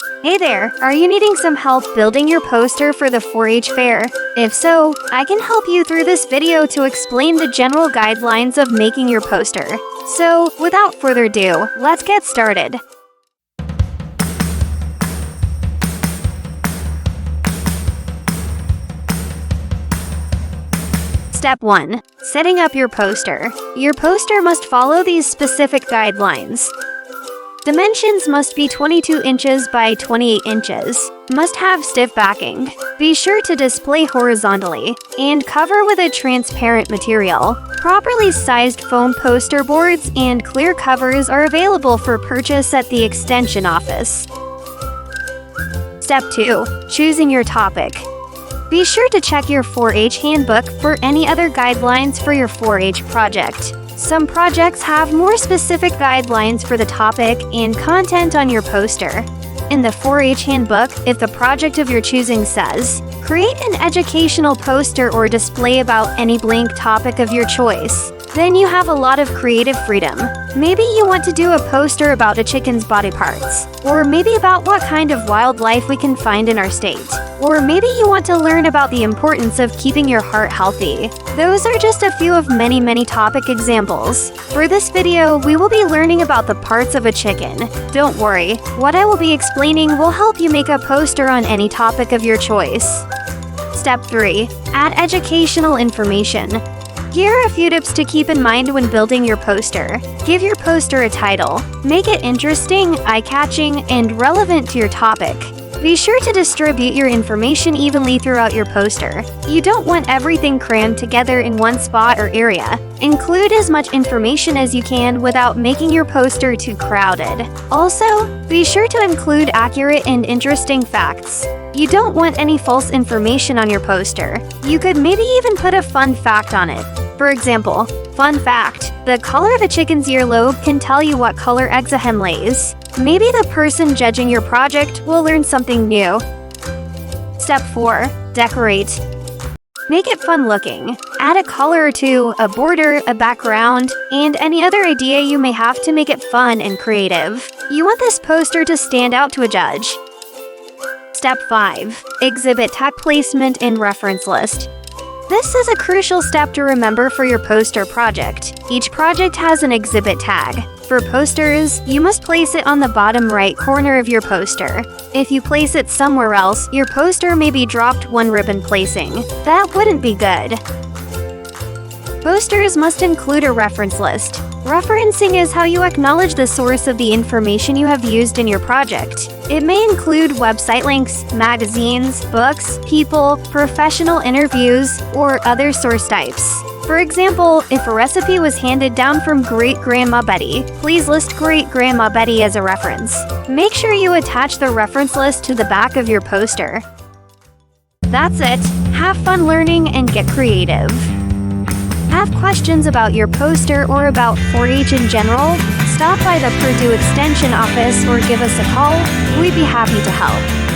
Hey there, are you needing some help building your poster for the 4-H fair? If so, I can help you through this video to explain the general guidelines of making your poster. So, without further ado, let's get started. Step 1. Setting up your poster. Your poster must follow these specific guidelines. Dimensions must be 22 inches by 28 inches. Must have stiff backing. Be sure to display horizontally and cover with a transparent material. Properly sized foam poster boards and clear covers are available for purchase at the extension office. Step 2. Choosing your topic. Be sure to check your 4-H handbook for any other guidelines for your 4-H project. Some projects have more specific guidelines for the topic and content on your poster. In the 4-H handbook, if the project of your choosing says, create an educational poster or display about any blank topic of your choice, then you have a lot of creative freedom. Maybe you want to do a poster about a chicken's body parts, or maybe about what kind of wildlife we can find in our state, or maybe you want to learn about the importance of keeping your heart healthy. Those are just a few of many topic examples. For this video, we will be learning about the parts of a chicken. Don't worry, what I will be explaining will help you make a poster on any topic of your choice. Step 3. Add educational information. Here are a few tips to keep in mind when building your poster. Give your poster a title. Make it interesting, eye-catching, and relevant to your topic. Be sure to distribute your information evenly throughout your poster. You don't want everything crammed together in one spot or area. Include as much information as you can without making your poster too crowded. Also, be sure to include accurate and interesting facts. You don't want any false information on your poster. You could maybe even put a fun fact on it. For example, fun fact, the color of a chicken's earlobe can tell you what color eggs a hen lays. Maybe the person judging your project will learn something new. Step 4. Decorate. Make it fun looking. Add a color or two, a border, a background, and any other idea you may have to make it fun and creative. You want this poster to stand out to a judge. Step 5. Exhibit tag placement and reference list. This is a crucial step to remember for your poster project. Each project has an exhibit tag. For posters, you must place it on the bottom right corner of your poster. If you place it somewhere else, your poster may be dropped one ribbon placing. That wouldn't be good. Posters must include a reference list. Referencing is how you acknowledge the source of the information you have used in your project. It may include website links, magazines, books, people, professional interviews, or other source types. For example, if a recipe was handed down from Great-Grandma Betty, please list Great-Grandma Betty as a reference. Make sure you attach the reference list to the back of your poster. That's it. Have fun learning and get creative. Have questions about your poster or about 4-H in general? Stop by the Purdue Extension office or give us a call. We'd be happy to help.